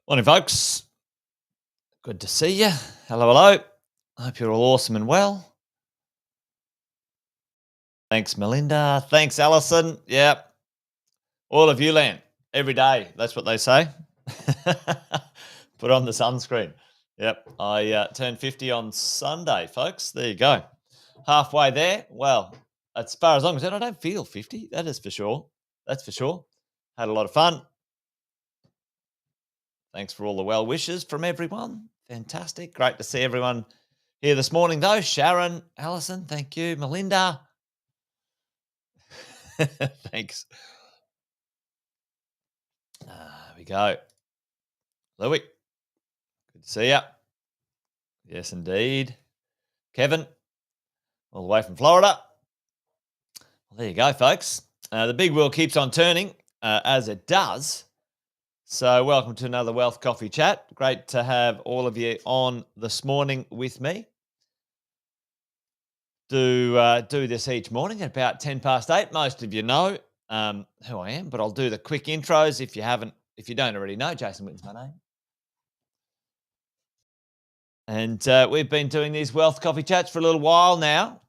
Morning, folks. Good to see you. Hello, hello. I hope you're all awesome and well. Thanks, Melinda. Thanks, Alison. Yep. All of you, Len. Every day. That's what they say. Put on the sunscreen. Yep. I turned 50 on Sunday, folks. There you go. Halfway there. Well, as far as I'm concerned, I don't feel 50. That is for sure. That's for sure. Had a lot of fun. Thanks for all the well wishes from everyone. Fantastic. Great to see everyone here this morning, though. Sharon, Alison, thank you. Melinda. Thanks. There we go. Louis, good to see you. Yes, indeed. Kevin, all the way from Florida. Well, there you go, folks. The big wheel keeps on turning, as it does. So welcome to another Wealth Coffee Chat. Great to have all of you on this morning with me. Do this each morning at about 8:10. Most of you know who I am, but I'll do the quick intros if you don't already know. Jason Witten's my name. And we've been doing these Wealth Coffee Chats for a little while now,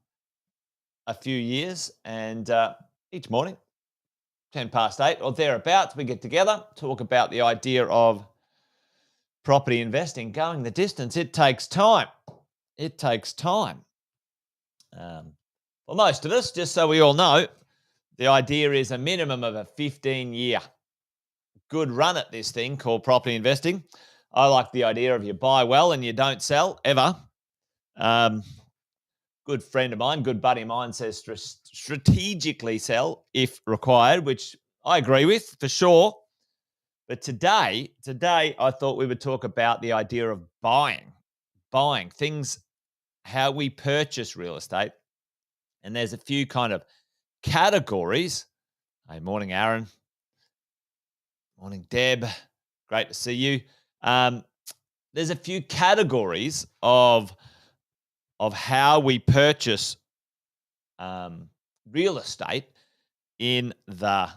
a few years, and each morning, 8:10 or thereabouts, we get together, talk about the idea of property investing, going the distance. It takes time. It takes time. For most of us, just so we all know, the idea is a minimum of a 15-year good run at this thing called property investing. I like the idea of you buy well and you don't sell ever. Good friend of mine, good buddy of mine says strategically sell if required, which I agree with for sure. But today I thought we would talk about the idea of buying things, how we purchase real estate. And there's a few kind of categories. Hey, morning, Aaron. Morning, Deb. Great to see you. There's a few categories of how we purchase real estate in the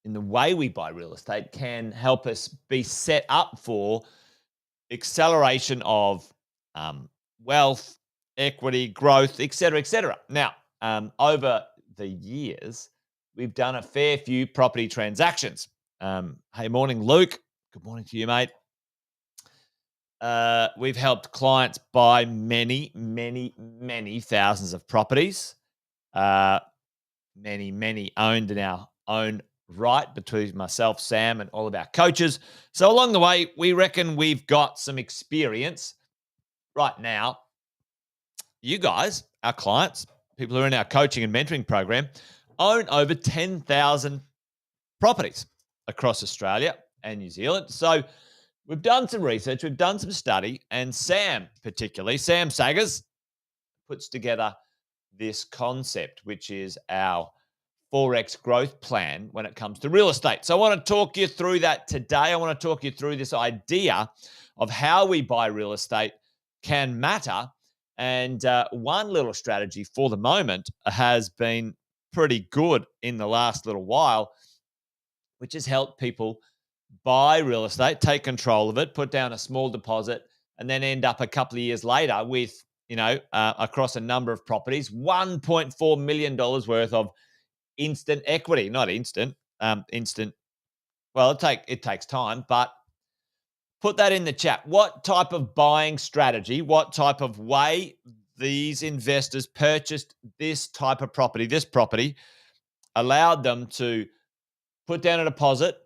way we buy real estate can help us be set up for acceleration of wealth, equity, growth, etc., etc. Now, over the years, we've done a fair few property transactions. Hey, morning, Luke. Good morning to you, mate. We've helped clients buy many, many, many thousands of properties. Many, many owned in our own right between myself, Sam, and all of our coaches. So along the way, we reckon we've got some experience. Right now, you guys, our clients, people who are in our coaching and mentoring program, own over 10,000 properties across Australia and New Zealand. So we've done some research, we've done some study, and Sam Saggers, puts together this concept, which is our 4x growth plan when it comes to real estate. So I want to talk you through that today. I want to talk you through this idea of how we buy real estate can matter. And one little strategy for the moment has been pretty good in the last little while, which has helped people buy real estate, take control of it, put down a small deposit, and then end up a couple of years later with, across a number of properties, $1.4 million worth of instant equity. Not instant, instant. Well, it takes time, but put that in the chat. What type of buying strategy, what type of way these investors purchased this type of property, this property, allowed them to put down a deposit.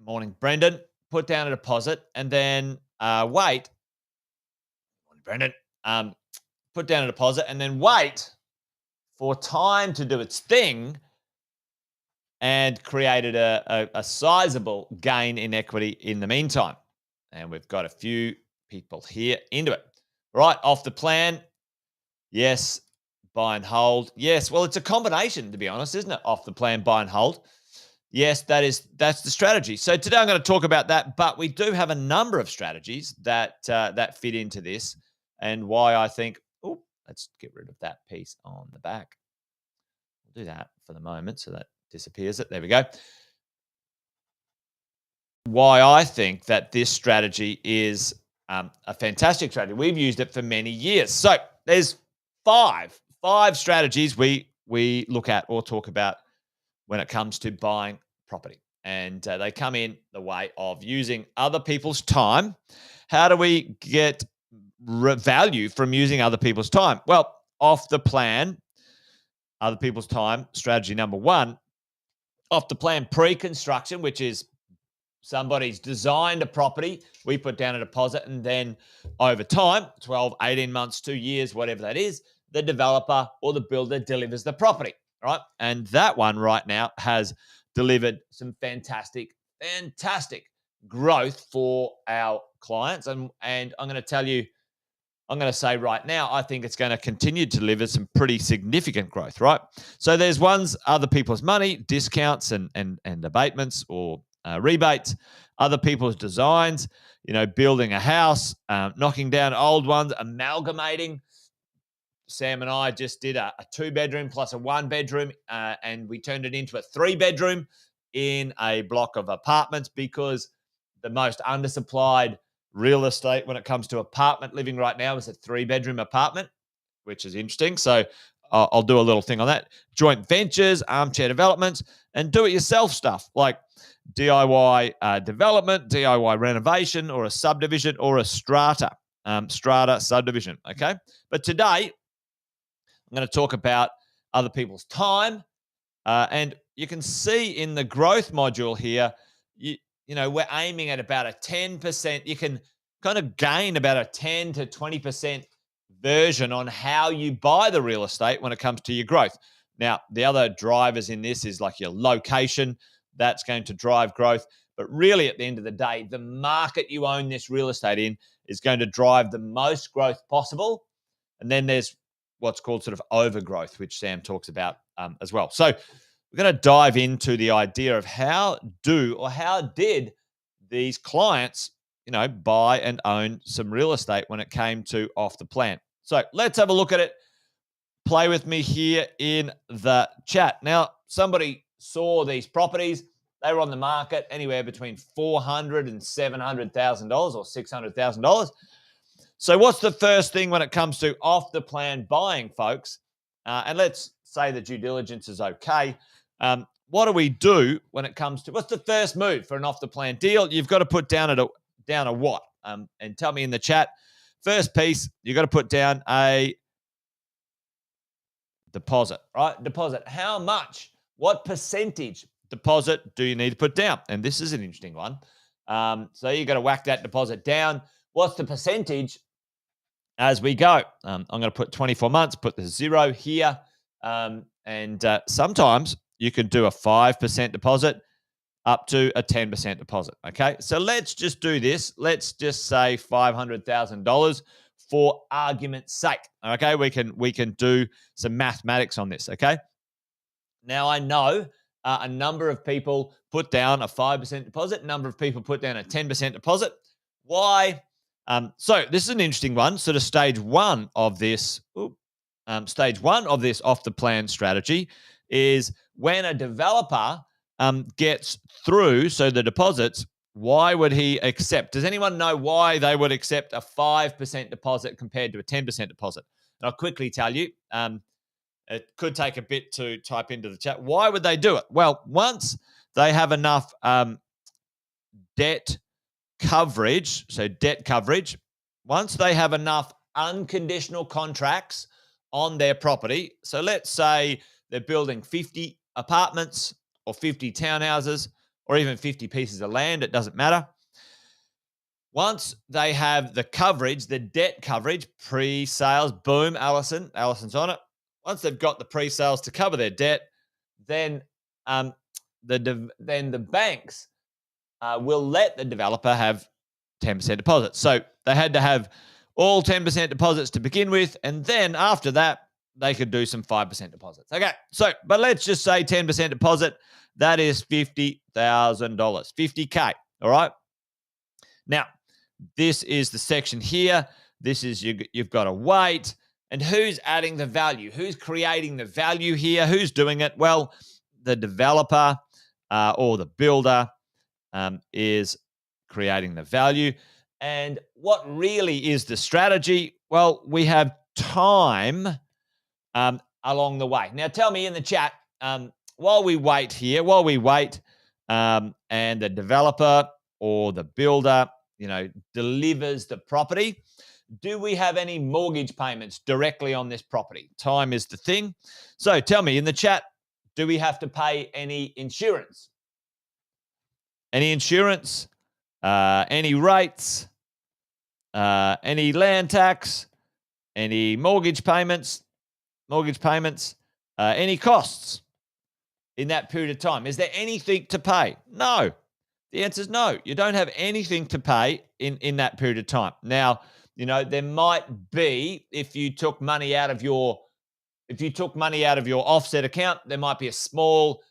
Morning, Brendan. Put down a deposit and then wait. Morning, Brendan. Put down a deposit and then wait for time to do its thing, and created a sizable gain in equity in the meantime. And we've got a few people here into it. Right, off the plan. Yes, buy and hold. Yes, well, it's a combination, to be honest, isn't it? Off the plan, buy and hold. Yes, that's the strategy. So today I'm going to talk about that, but we do have a number of strategies that fit into this, and why I think. Oh, let's get rid of that piece on the back. We'll do that for the moment, so that disappears it. There we go. Why I think that this strategy is a fantastic strategy. We've used it for many years. So there's five strategies we look at or talk about when it comes to buying property. And they come in the way of using other people's time. How do we get value from using other people's time? Well, off the plan, other people's time, strategy number one, off the plan pre-construction, which is somebody's designed a property, we put down a deposit, and then over time, 12, 18 months, 2 years, whatever that is, the developer or the builder delivers the property, right? And that one right now has delivered some fantastic growth for our clients. And I'm going to tell you, I'm going to say right now, I think it's going to continue to deliver some pretty significant growth, right? So there's ones, other people's money, discounts and abatements or rebates, other people's designs, building a house, knocking down old ones, amalgamating. Sam and I just did a 2-bedroom plus a 1-bedroom, and we turned it into a 3-bedroom in a block of apartments, because the most undersupplied real estate when it comes to apartment living right now is a 3-bedroom apartment, which is interesting. So I'll do a little thing on that. Joint ventures, armchair developments, and do-it-yourself stuff like DIY development, DIY renovation, or a subdivision, or a strata subdivision, okay? But today, I'm going to talk about other people's time. And you can see in the growth module here, we're aiming at about a 10%. You can kind of gain about a 10 to 20% version on how you buy the real estate when it comes to your growth. Now, the other drivers in this is like your location. That's going to drive growth. But really, at the end of the day, the market you own this real estate in is going to drive the most growth possible. And then there's what's called sort of overgrowth, which Sam talks about as well. So we're going to dive into the idea of how did these clients, buy and own some real estate when it came to off the plan. So let's have a look at it. Play with me here in the chat. Now, somebody saw these properties. They were on the market anywhere between $400,000 and $700,000 or $600,000. So what's the first thing when it comes to off the plan buying, folks? And let's say the due diligence is okay. What do we do when it comes to, what's the first move for an off the plan deal? You've got to put down a what? And tell me in the chat. First piece, you've got to put down a deposit, right? Deposit. How much? What percentage deposit do you need to put down? And this is an interesting one. So you got to whack that deposit down. What's the percentage as we go? I'm going to put 24 months, put the 0 here. And sometimes you can do a 5% deposit up to a 10% deposit. Okay. So let's just do this. Let's just say $500,000 for argument's sake. Okay. We can do some mathematics on this. Okay. Now, I know a number of people put down a 5% deposit, a number of people put down a 10% deposit. Why? So this is an interesting one. Sort of stage one of this off the plan strategy is when a developer gets through, so the deposits, why would he accept? Does anyone know why they would accept a 5% deposit compared to a 10% deposit? And I'll quickly tell you. It could take a bit to type into the chat. Why would they do it? Well, once they have enough debt coverage, once they have enough unconditional contracts on their property, so let's say they're building 50 apartments or 50 townhouses or even 50 pieces of land, it doesn't matter. Once they have the coverage, the debt coverage, pre-sales, boom, Allison's on it. Once they've got the pre-sales to cover their debt, then the banks will let the developer have 10% deposits. So they had to have all 10% deposits to begin with, and then after that, they could do some 5% deposits. Okay, so but let's just say 10% deposit. That is $50,000, $50K. All right. Now, this is the section here. This is you've got to wait. And who's adding the value? Who's creating the value here? Who's doing it? Well, the developer or the builder is creating the value. And what really is the strategy? Well, we have time along the way. Now, tell me in the chat, while we wait, and the developer or the builder, delivers the property, do we have any mortgage payments directly on this property? Time is the thing. So tell me in the chat, do we have to pay any insurance? Any insurance? Any rates? Any land tax? Any mortgage payments? Any costs in that period of time? Is there anything to pay? No. The answer is no. You don't have anything to pay in that period of time. Now, there might be, if you took money out of your offset account, there might be a small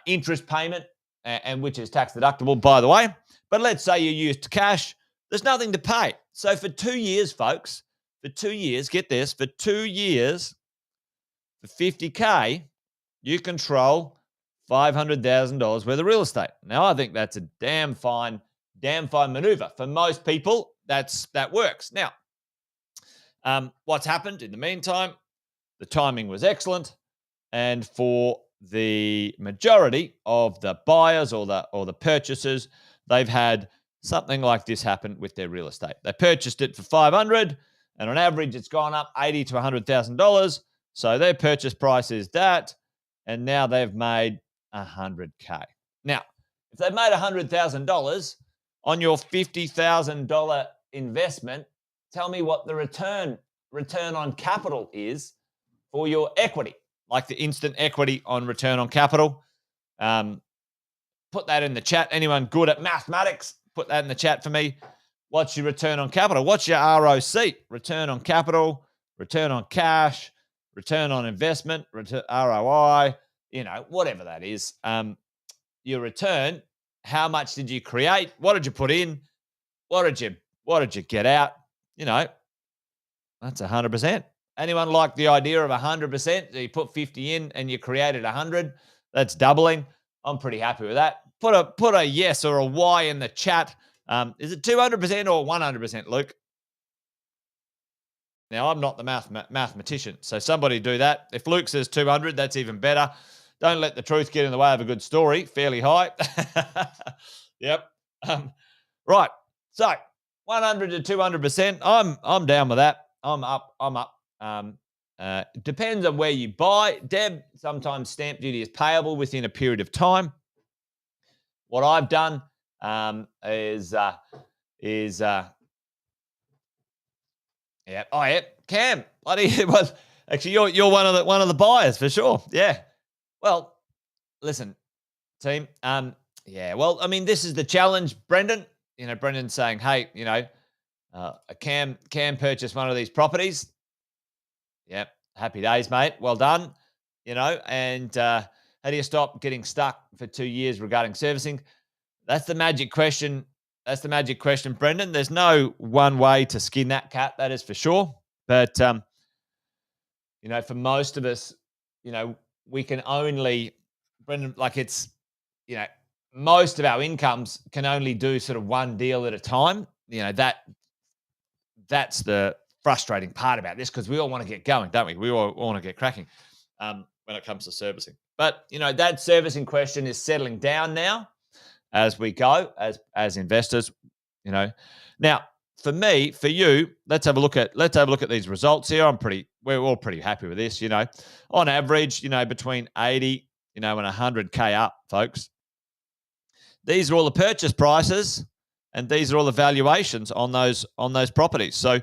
interest payment, and which is tax deductible, by the way. But let's say you used cash, there's nothing to pay. So for 2 years, folks, get this, for 2 years, for $50K, you control $500,000 worth of real estate. Now, I think that's a damn fine maneuver. For most people, that works. Now, what's happened in the meantime? The timing was excellent, and for the majority of the buyers or the purchasers, they've had something like this happen with their real estate. They purchased it for $500,000, and on average, it's gone up $80,000 to $100,000. So their purchase price is that, and now they've made $100K. Now, if they've made $100,000 on your $50,000 investment, tell me what the return on capital is for your equity, like the instant equity on return on capital. Put that in the chat. Anyone good at mathematics? Put that in the chat for me. What's your return on capital? What's your ROC? Return on capital, return on cash, return on investment, ROI, whatever that is. Your return, how much did you create? What did you put in? What did you get out? That's 100%. Anyone like the idea of 100%? So you put 50 in and you created 100. That's doubling. I'm pretty happy with that. Put a yes or a Y in the chat. Is it 200% or 100%, Luke? Now, I'm not the mathematician, so somebody do that. If Luke says 200, that's even better. Don't let the truth get in the way of a good story. Fairly high. Yep. Right. So 100 to 200%. I'm down with that. I'm up. Depends on where you buy. Deb, sometimes stamp duty is payable within a period of time. What I've done is yeah. Oh, yeah. Cam. Well, actually, you're one of the buyers for sure. Yeah. Well, listen, team. Yeah. Well, I mean, this is the challenge, Brendan. Brendan's saying, hey, Cam purchased one of these properties. Yep. Happy days, mate. Well done. and how do you stop getting stuck for 2 years regarding servicing? That's the magic question. That's the magic question, Brendan. There's no one way to skin that cat, that is for sure. But for most of us, we can only, Brendan, like it's, you know, most of our incomes can only do sort of one deal at a time. That's the frustrating part about this, because we all want to get going, don't we? We all want to get cracking when it comes to servicing. But that servicing question is settling down now as we go as investors. Now for me, for you, let's have a look at these results here. We're all pretty happy with this. On average, between 80, and 100K up, folks. These are all the purchase prices, and these are all the valuations on those properties. So,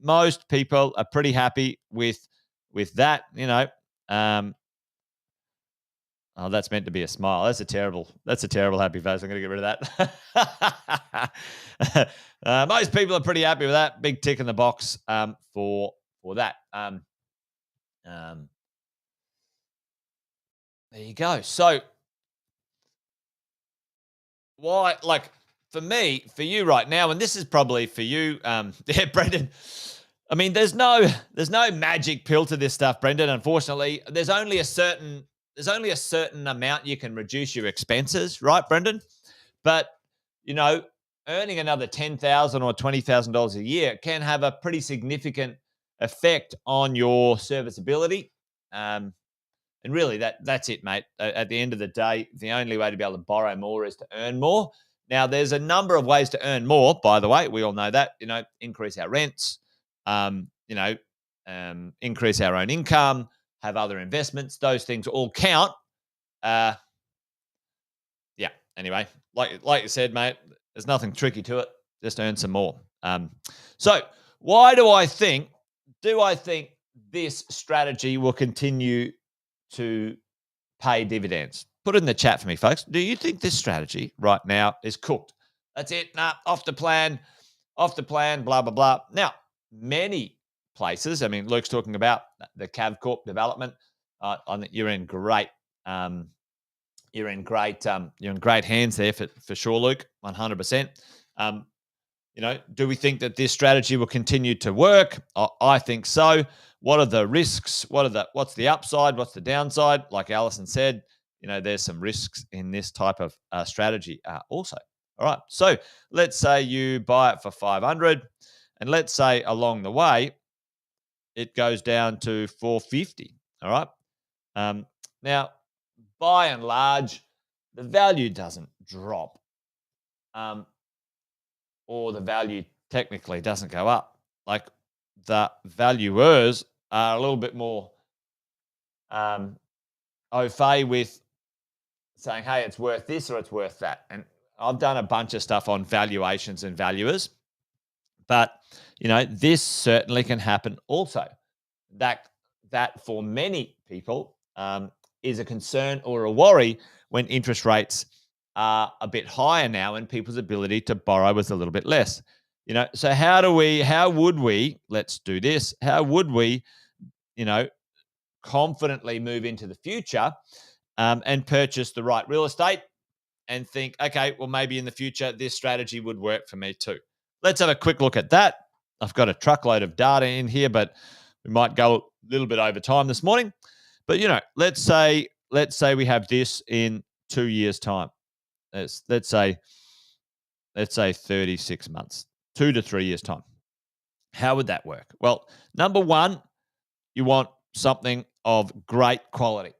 most people are pretty happy with that. Oh, that's meant to be a smile. That's a terrible happy face. I'm going to get rid of that. Most people are pretty happy with that. Big tick in the box for that. There you go. So, why, like, for me, for you right now, and this is probably for you, Brendan. I mean, there's no magic pill to this stuff, Brendan. Unfortunately, there's only a certain amount you can reduce your expenses, right, Brendan? But earning another $10,000 or $20,000 a year can have a pretty significant effect on your serviceability. And really, that's it, mate. At the end of the day, the only way to be able to borrow more is to earn more. Now, there's a number of ways to earn more, by the way. We all know that. Increase our rents, increase our own income, have other investments. Those things all count. Yeah. Anyway, like you said, mate, there's nothing tricky to it. Just earn some more. So why do I think this strategy will continue to pay dividends? Put it in the chat for me, folks. Do you think this strategy right now is cooked? That's it. Nah, off the plan, blah, blah, blah. Now, many places, I mean, Luke's talking about the CavCorp development. You're in great hands there for sure, Luke, 100%. Do we think that this strategy will continue to work? I think so. What are the risks? What's the upside? What's the downside? Like Alison said, there's some risks in this type of strategy also. All right. So let's say you buy it for 500, and let's say along the way it goes down to 450. All right. Now, by and large, the value doesn't drop, or the value technically doesn't go up. Like, the valuers are a little bit more au fait with saying, hey, it's worth this or it's worth that. And I've done a bunch of stuff on valuations and valuers, but this certainly can happen also. That for many people is a concern or a worry when interest rates are a bit higher now and people's ability to borrow is a little bit less. So how would we, let's do this, how would we, confidently move into the future and purchase the right real estate and think, okay, well, maybe in the future, this strategy would work for me too. Let's have a quick look at that. I've got a truckload of data in here, but we might go a little bit over time this morning. But, let's say we have this in 2 years' time. Let's say 36 months, 2 to 3 years' time. How would that work? Well, number one, you want something of great quality,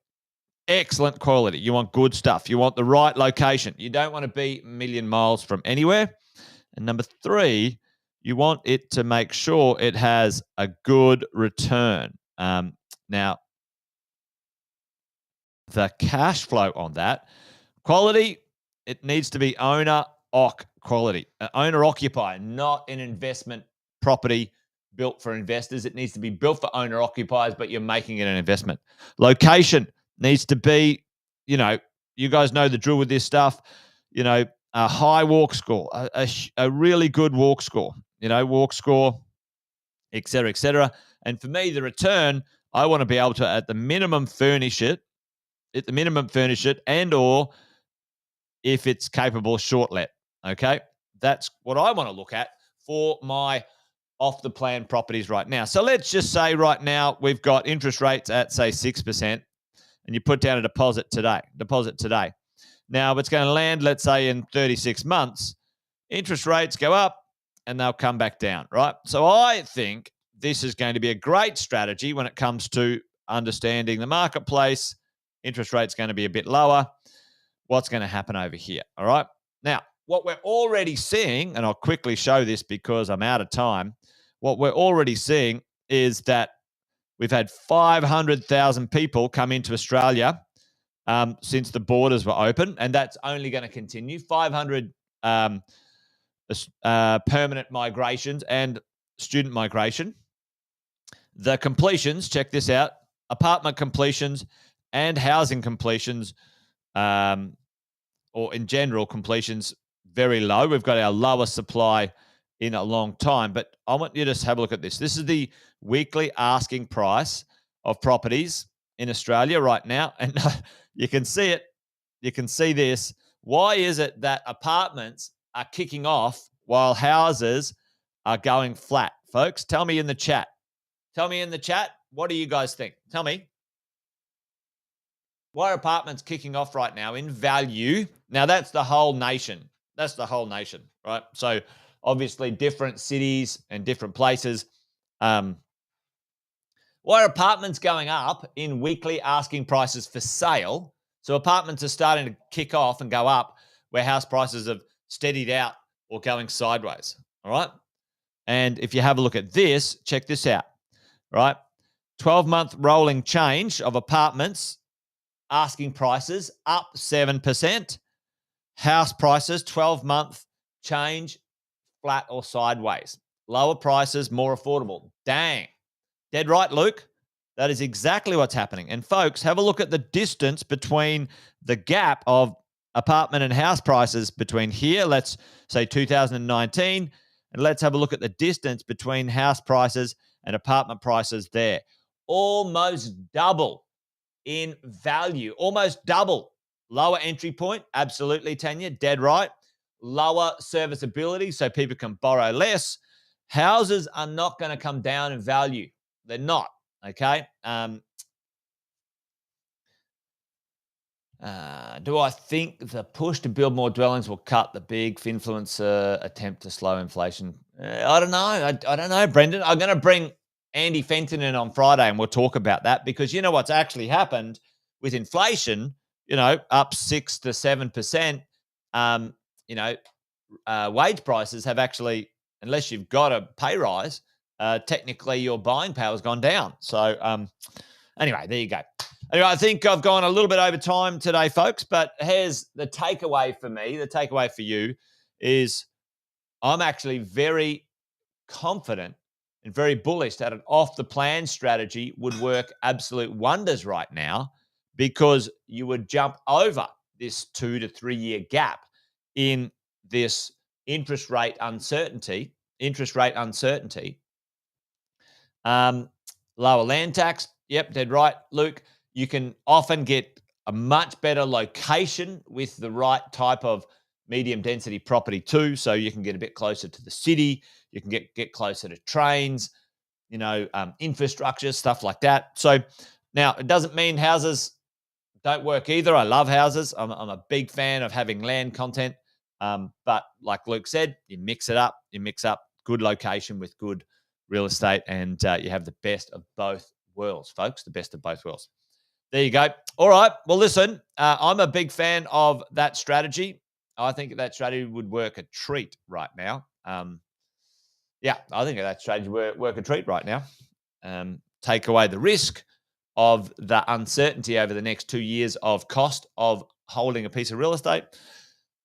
excellent quality. You want good stuff. You want the right location. You don't want to be a million miles from anywhere. And number three, you want it to make sure it has a good return. Now, the cash flow on that quality, it needs to be owner-occ quality, owner-occupier, not an investment property built for investors. It needs to be built for owner-occupiers, but you're making it an investment. Location needs to be, you guys know the drill with this stuff, a high walk score, a really good walk score, et cetera, et cetera. And for me, the return I want to be able to, at the minimum, furnish it, and or if it's capable, short let. Okay, that's what I want to look at for my off the plan properties right now. So let's just say right now we've got interest rates at say 6%, and you put down a deposit today. Now it's going to land, let's say, in 36 months. Interest rates go up and they'll come back down, right? So I think this is going to be a great strategy when it comes to understanding the marketplace. Interest rate's going to be a bit lower. What's going to happen over here? All right. Now, what we're already seeing, and I'll quickly show this because I'm out of time. What we're already seeing is that we've had 500,000 people come into Australia since the borders were open, and that's only going to continue. 500 permanent migrations and student migration. The completions, check this out, apartment completions and housing completions, or in general completions, very low. We've got our lowest supply in a long time. But I want you to just have a look at this. This is the weekly asking price of properties in Australia right now. And you can see it. You can see this. Why is it that apartments are kicking off while houses are going flat? Folks, tell me in the chat. Tell me in the chat, what do you guys think? Tell me. Why are apartments kicking off right now in value? Now, that's the whole nation. That's the whole nation, right? So, obviously, different cities and different places. Why are apartments going up in weekly asking prices for sale? So, apartments are starting to kick off and go up where house prices have steadied out or going sideways, all right? And if you have a look at this, check this out, right? 12-month rolling change of apartments asking prices up 7%. House prices, 12-month change, flat or sideways. Lower prices, more affordable. Dang. Dead right, Luke. That is exactly what's happening. And folks, have a look at the distance between the gap of apartment and house prices between here, let's say 2019, and let's have a look at the distance between house prices and apartment prices there. Almost double in value, almost double. Lower entry point, absolutely, Tanya, dead right. Lower serviceability, so people can borrow less. Houses are not going to come down in value. They're not, okay? Do I think the push to build more dwellings will cut the big finfluencer attempt to slow inflation? I don't know. I don't know, Brendan. I'm going to bring Andy Fenton in on Friday and we'll talk about that because you know what's actually happened with inflation, up 6 to 7%, wage prices have actually, unless you've got a pay rise, technically your buying power has gone down. So anyway, there you go. Anyway, I think I've gone a little bit over time today, folks, but here's the takeaway for me. The takeaway for you is I'm actually very confident and very bullish that an off-the-plan strategy would work absolute wonders right now because you would jump over this 2 to 3 year gap in this interest rate uncertainty. Lower land tax. Yep, dead right, Luke. You can often get a much better location with the right type of medium density property too. So you can get a bit closer to the city. You can get closer to trains, infrastructure, stuff like that. So now it doesn't mean houses don't work either. I love houses. I'm a big fan of having land content. But like Luke said, you mix it up. You mix up good location with good real estate and you have the best of both worlds, folks, the best of both worlds. There you go. All right. Well, listen, I'm a big fan of that strategy. I think that strategy would work a treat right now. I think that strategy would work a treat right now. Take away the risk of the uncertainty over the next 2 years of cost of holding a piece of real estate.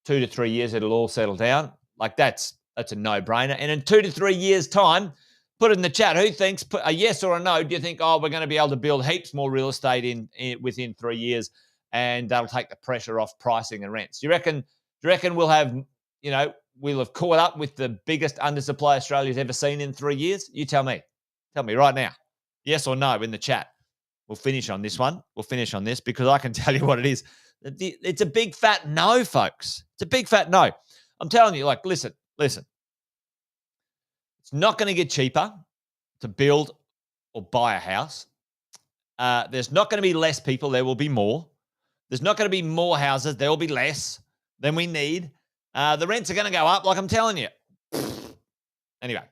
2 to 3 years, it'll all settle down. Like that's a no-brainer. And in 2 to 3 years' time, put it in the chat. Who thinks a yes or a no? Do you think, we're going to be able to build heaps more real estate within 3 years, and that'll take the pressure off pricing and rents? Do you reckon we'll have, we'll have caught up with the biggest undersupply Australia's ever seen in 3 years? You tell me. Tell me right now. Yes or no in the chat. we'll finish on this one. We'll finish on this because I can tell you what it is. It's a big fat no, folks. It's a big fat no. I'm telling you, like, listen. It's not going to get cheaper to build or buy a house. There's not going to be less people. There will be more. There's not going to be more houses. There will be less than we need. The rents are going to go up, like I'm telling you. Anyway,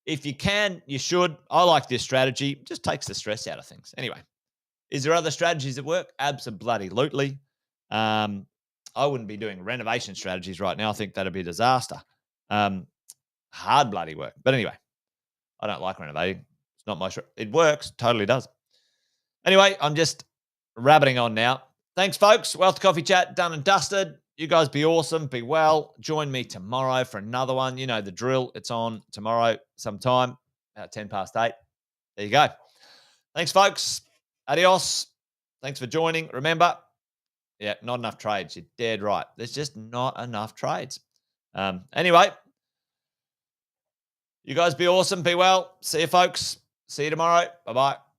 if you can, you should. I like this strategy. It just takes the stress out of things. Anyway, is there other strategies that work? Absolutely. I wouldn't be doing renovation strategies right now. I think that'd be a disaster. Hard bloody work. But anyway, I don't like renovating. It's not my it works. Totally does. Anyway, I'm just rabbiting on now. Thanks, folks. Wealth Coffee Chat done and dusted. You guys be awesome. Be well. Join me tomorrow for another one. You know the drill. It's on tomorrow sometime, about 10 past 8. There you go. Thanks, folks. Adios. Thanks for joining. Remember, not enough trades. You're dead right. There's just not enough trades. Anyway, you guys be awesome. Be well. See you, folks. See you tomorrow. Bye-bye.